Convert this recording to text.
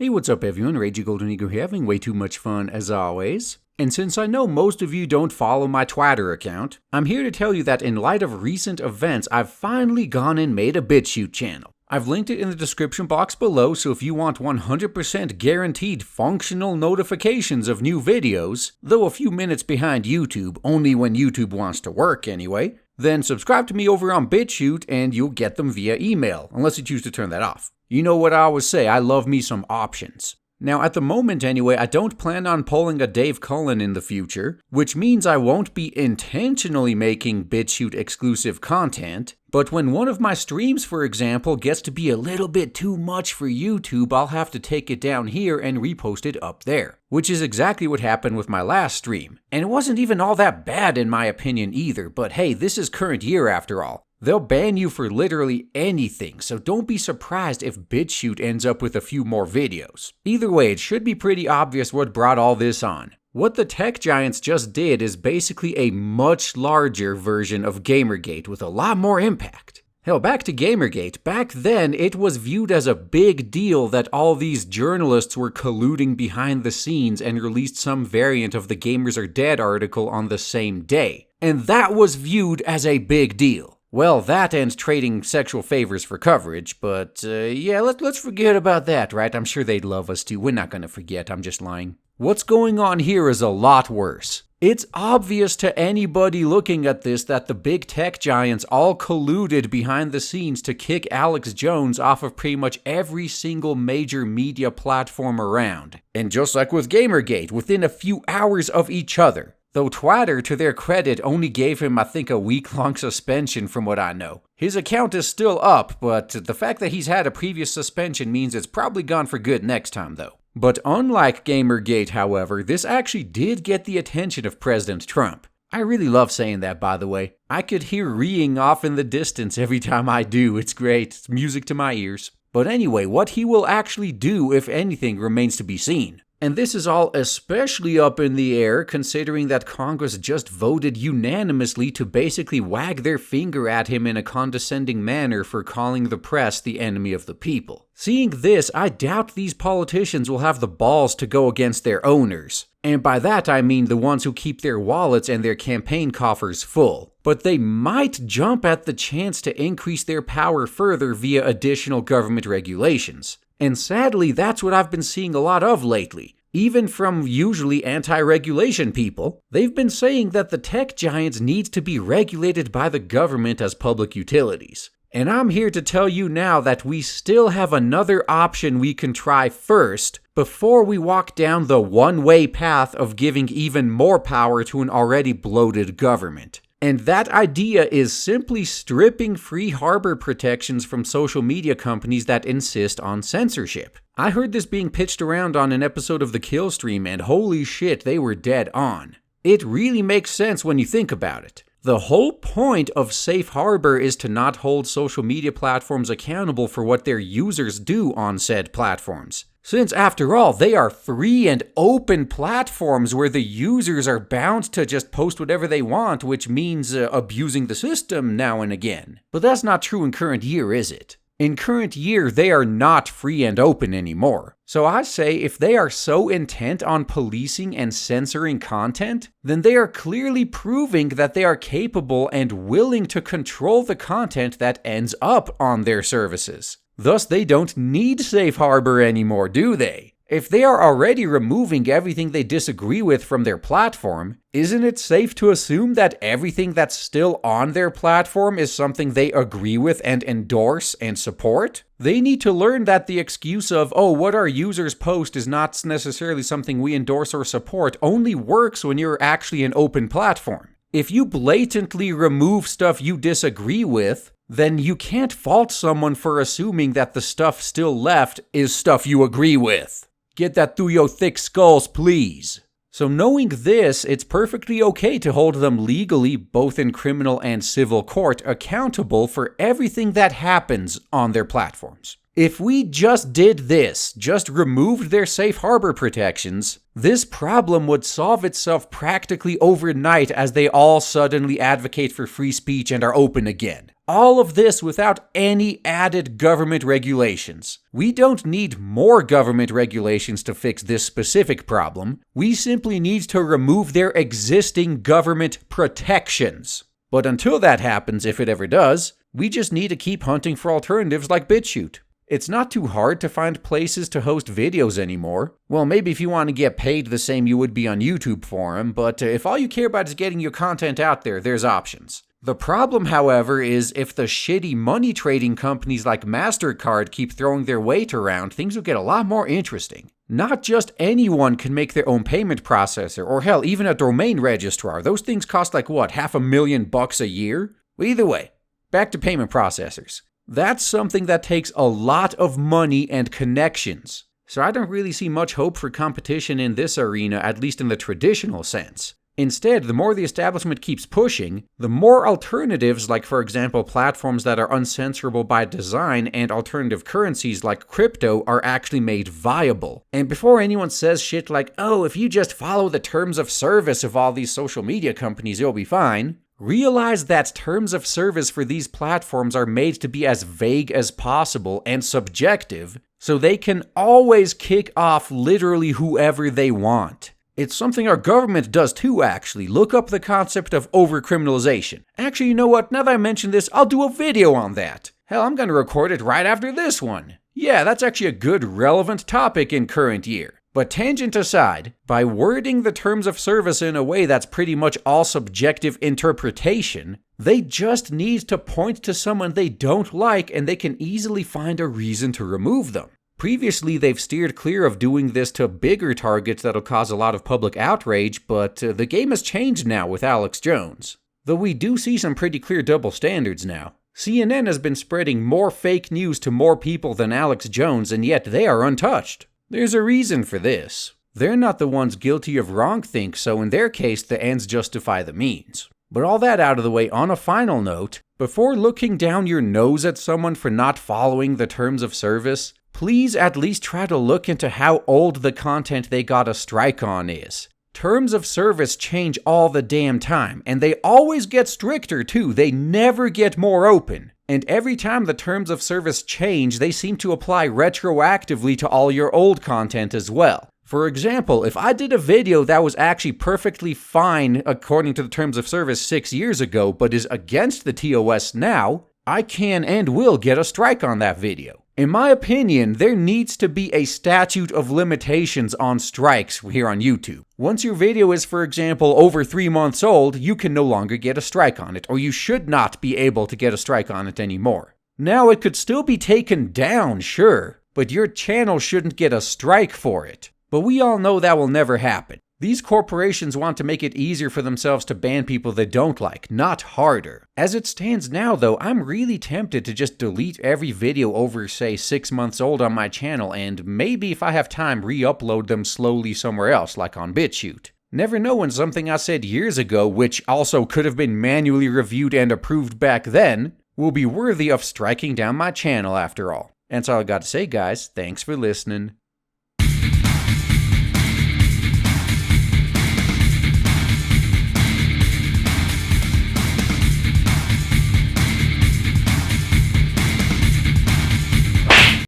Hey, what's up everyone, Ragey Golden Eagle here, having way too much fun as always. And since I know most of you don't follow my Twitter account, I'm here to tell you that in light of recent events, I've finally gone and made a Bitchute channel. I've linked it in the description box below, so if you want 100% guaranteed functional notifications of new videos, though a few minutes behind YouTube, only when YouTube wants to work anyway, then subscribe to me over on Bitchute and you'll get them via email, unless you choose to turn that off. You know what I always say, I love me some options. Now at the moment anyway, I don't plan on pulling a Dave Cullen in the future, which means I won't be intentionally making Bitchute exclusive content, but when one of my streams, for example, gets to be a little bit too much for YouTube, I'll have to take it down here and repost it up there. Which is exactly what happened with my last stream. And it wasn't even all that bad in my opinion either, but hey, this is current year after all. They'll ban you for literally anything, so don't be surprised if Bitchute ends up with a few more videos. Either way, it should be pretty obvious what brought all this on. What the tech giants just did is basically a much larger version of Gamergate with a lot more impact. Hell, back to Gamergate, back then it was viewed as a big deal that all these journalists were colluding behind the scenes and released some variant of the Gamers Are Dead article on the same day. And that was viewed as a big deal. Well, that and trading sexual favors for coverage, but yeah, let's forget about that, right? I'm sure they'd love us too. We're not gonna forget, I'm just lying. What's going on here is a lot worse. It's obvious to anybody looking at this that the big tech giants all colluded behind the scenes to kick Alex Jones off of pretty much every single major media platform around. And just like with Gamergate, within a few hours of each other. Though Twitter, to their credit, only gave him I think a week-long suspension from what I know. His account is still up, but the fact that he's had a previous suspension means it's probably gone for good next time though. But unlike Gamergate, however, this actually did get the attention of President Trump. I really love saying that, by the way. I could hear reeing off in the distance every time I do. It's great. It's music to my ears. But anyway, what he will actually do, if anything, remains to be seen. And this is all especially up in the air considering that Congress just voted unanimously to basically wag their finger at him in a condescending manner for calling the press the enemy of the people. Seeing this, I doubt these politicians will have the balls to go against their owners. And by that I mean the ones who keep their wallets and their campaign coffers full. But they might jump at the chance to increase their power further via additional government regulations. And sadly, that's what I've been seeing a lot of lately. Even from usually anti-regulation people, they've been saying that the tech giants need to be regulated by the government as public utilities. And I'm here to tell you now that we still have another option we can try first before we walk down the one-way path of giving even more power to an already bloated government. And that idea is simply stripping free harbor protections from social media companies that insist on censorship. I heard this being pitched around on an episode of the Kill Stream, and holy shit, they were dead on. It really makes sense when you think about it. The whole point of safe harbor is to not hold social media platforms accountable for what their users do on said platforms. Since, after all, they are free and open platforms where the users are bound to just post whatever they want, which means abusing the system now and again. But that's not true in current year, is it? In current year, they are not free and open anymore. So I say if they are so intent on policing and censoring content, then they are clearly proving that they are capable and willing to control the content that ends up on their services. Thus, they don't need safe harbor anymore, do they? If they are already removing everything they disagree with from their platform, isn't it safe to assume that everything that's still on their platform is something they agree with and endorse and support? They need to learn that the excuse of, oh, what our users post is not necessarily something we endorse or support only works when you're actually an open platform. If you blatantly remove stuff you disagree with, then you can't fault someone for assuming that the stuff still left is stuff you agree with. Get that through your thick skulls, please. So knowing this, it's perfectly okay to hold them legally, both in criminal and civil court, accountable for everything that happens on their platforms. If we just did this, just removed their safe harbor protections, this problem would solve itself practically overnight as they all suddenly advocate for free speech and are open again. All of this without any added government regulations. We don't need more government regulations to fix this specific problem. We simply need to remove their existing government protections. But until that happens, if it ever does, we just need to keep hunting for alternatives like Bitchute. It's not too hard to find places to host videos anymore. Well, maybe if you want to get paid the same you would be on YouTube for them, but if all you care about is getting your content out there, there's options. The problem, however, is if the shitty money trading companies like MasterCard keep throwing their weight around, things will get a lot more interesting. Not just anyone can make their own payment processor, or hell, even a domain registrar. Those things cost like what, $500,000 a year? Well, either way, back to payment processors. That's something that takes a lot of money and connections. So I don't really see much hope for competition in this arena, at least in the traditional sense. Instead, the more the establishment keeps pushing, the more alternatives, like for example platforms that are uncensorable by design and alternative currencies like crypto, are actually made viable. And before anyone says shit like, oh, if you just follow the terms of service of all these social media companies, you'll be fine, realize that terms of service for these platforms are made to be as vague as possible and subjective, so they can always kick off literally whoever they want. It's something our government does too, actually. Look up the concept of overcriminalization. Actually, you know what? Now that I mention this, I'll do a video on that. Hell, I'm gonna record it right after this one. Yeah, that's actually a good, relevant topic in current year. But tangent aside, by wording the terms of service in a way that's pretty much all subjective interpretation, they just need to point to someone they don't like and they can easily find a reason to remove them. Previously, they've steered clear of doing this to bigger targets that'll cause a lot of public outrage, but the game has changed now with Alex Jones. Though we do see some pretty clear double standards now. CNN has been spreading more fake news to more people than Alex Jones, and yet they are untouched. There's a reason for this. They're not the ones guilty of wrongthink, so in their case, the ends justify the means. But all that out of the way, on a final note, before looking down your nose at someone for not following the terms of service, please at least try to look into how old the content they got a strike on is. Terms of service change all the damn time, and they always get stricter too. They never get more open. And every time the terms of service change, they seem to apply retroactively to all your old content as well. For example, if I did a video that was actually perfectly fine according to the terms of service 6 years ago, but is against the TOS now, I can and will get a strike on that video. In my opinion, there needs to be a statute of limitations on strikes here on YouTube. Once your video is, for example, over 3 months old, you can no longer get a strike on it, or you should not be able to get a strike on it anymore. Now, it could still be taken down, sure, but your channel shouldn't get a strike for it. But we all know that will never happen. These corporations want to make it easier for themselves to ban people they don't like, not harder. As it stands now though, I'm really tempted to just delete every video over, say, 6 months old on my channel and maybe if I have time re-upload them slowly somewhere else, like on Bitchute. Never know when something I said years ago, which also could have been manually reviewed and approved back then, will be worthy of striking down my channel after all. And that's all I got to say, guys. Thanks for listening.